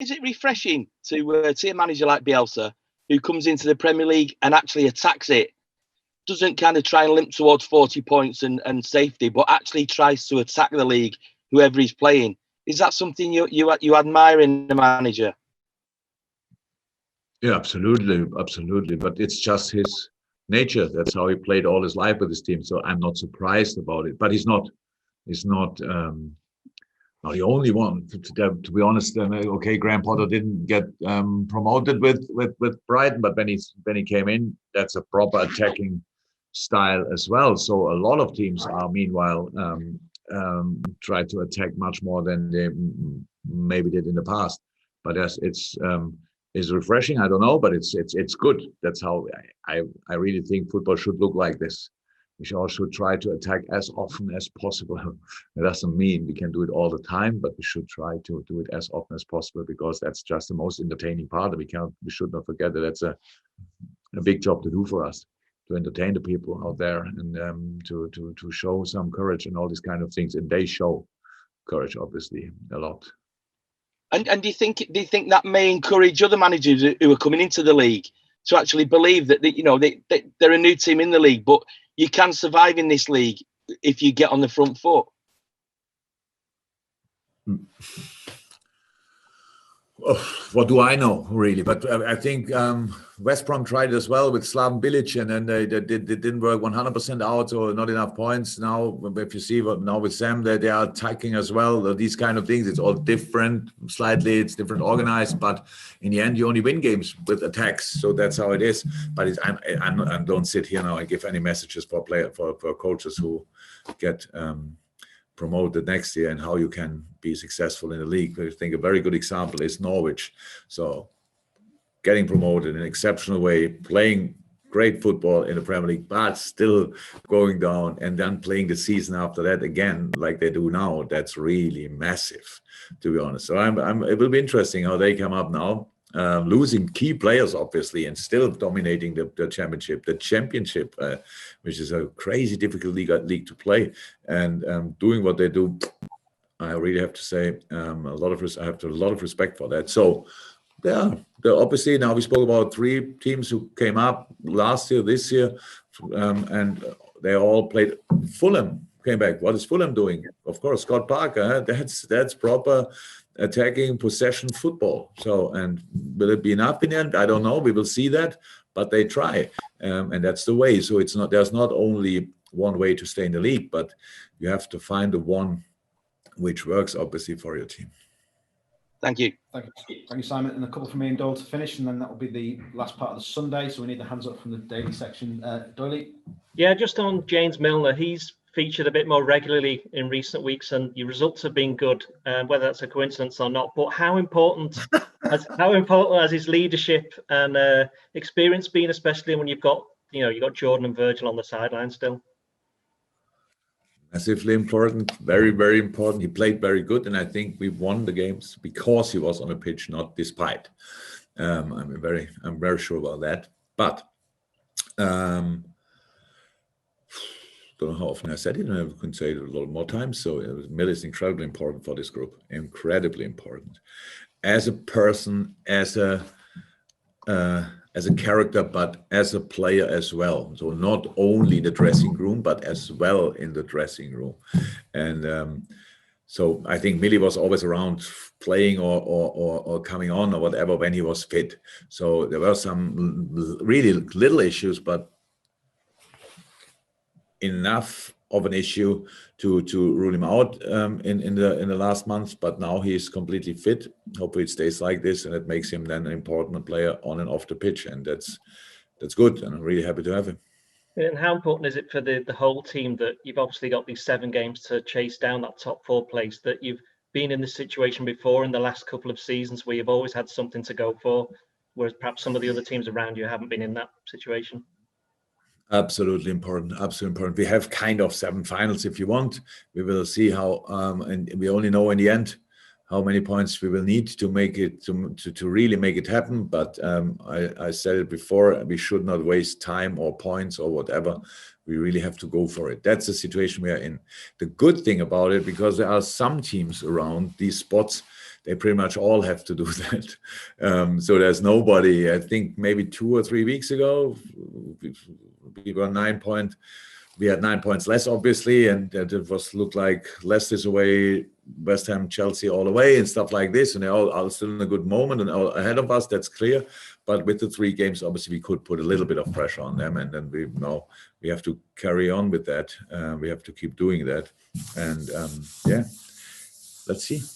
is it refreshing to see a manager like Bielsa who comes into the Premier League and actually attacks it, doesn't kind of try and limp towards 40 points and safety, but actually tries to attack the league, whoever he's playing? Is that something you admire in a manager? Yeah, absolutely. But it's just his nature. That's how he played all his life with his team. So I'm not surprised about it. But he's not the only one. To be honest, okay, Graham Potter didn't get promoted with Brighton, but when he came in, that's a proper attacking style as well. So a lot of teams are meanwhile try to attack much more than they maybe did in the past. But it's refreshing. I don't know, but it's good. That's how I really think football should look like this. We all should try to attack as often as possible. It doesn't mean we can do it all the time, but we should try to do it as often as possible, because that's just the most entertaining part. We should not forget that that's a big job to do for us, to entertain the people out there and to show some courage and all these kind of things. And they show courage, obviously, a lot. And do you think that may encourage other managers who are coming into the league to actually believe that they're a new team in the league, but you can survive in this league if you get on the front foot? What do I know, really? But I think West Brom tried it as well with Slaven Bilic, and then they didn't work 100% out, or not enough points. Now, if you see what now with Sam, they are attacking as well. These kind of things, it's all different. Slightly, it's different organized, but in the end, you only win games with attacks. So that's how it is. But I don't sit here now and give any messages for coaches who get promoted next year and how you can be successful in the league. I think a very good example is Norwich. So getting promoted in an exceptional way, playing great football in the Premier League, but still going down, and then playing the season after that again like they do now. That's really massive, to be honest. So it will be interesting how they come up now. Losing key players, obviously, and still dominating the championship, which is a crazy difficult league to play, and doing what they do. I really have to say, I have a lot of respect for that. So, they're obviously, now we spoke about 3 teams who came up last year, this year, and they all played. Fulham came back. What is Fulham doing? Of course, Scott Parker. That's proper attacking possession football. So, and will it be enough in the end? I don't know. We will see that, but they try, and that's the way. So there's not only one way to stay in the league, but you have to find the one which works, obviously, for your team. Thank you. Thank you, Simon. And a couple from me and Doyle to finish, and then that will be the last part of the Sunday. So we need the hands up from the daily section. Doyle? Yeah, just on James Milner, he's featured a bit more regularly in recent weeks, and your results have been good. Whether that's a coincidence or not, but how important has his leadership and experience been, especially when you've got Jordan and Virgil on the sideline still? Massively important, very, very important. He played very good, and I think we won the games because he was on the pitch, not despite. I'm very sure about that. But don't know how often I said it, and I can say it a lot more times. So Miller is incredibly important for this group, incredibly important as a person, as a character, but as a player as well. So not only the dressing room, but as well in the dressing room. And so I think Millie was always around playing or coming on or whatever when he was fit. So there were some really little issues, but enough of an issue to rule him out in the last months. But now he's completely fit. Hopefully it stays like this, and it makes him then an important player on and off the pitch, and that's good, and I'm really happy to have him. And how important is it for the whole team that you've obviously got these 7 games to chase down that top 4 place, that you've been in this situation before in the last couple of seasons where you've always had something to go for, whereas perhaps some of the other teams around you haven't been in that situation? Absolutely important. Absolutely important. We have kind of 7 finals if you want. We will see how, and we only know in the end how many points we will need to make it to really make it happen. But I said it before, we should not waste time or points or whatever. We really have to go for it. That's the situation we are in. The good thing about it, because there are some teams around these spots, they pretty much all have to do that. So there's nobody. I think maybe 2 or 3 weeks ago, we were 9 points. We had 9 points less, obviously, and it looked like Leicester's away, West Ham, Chelsea all away, and stuff like this. And they all are still in a good moment and all ahead of us. That's clear. But with the 3 games, obviously, we could put a little bit of pressure on them, and then we have to carry on with that. We have to keep doing that, and yeah, let's see.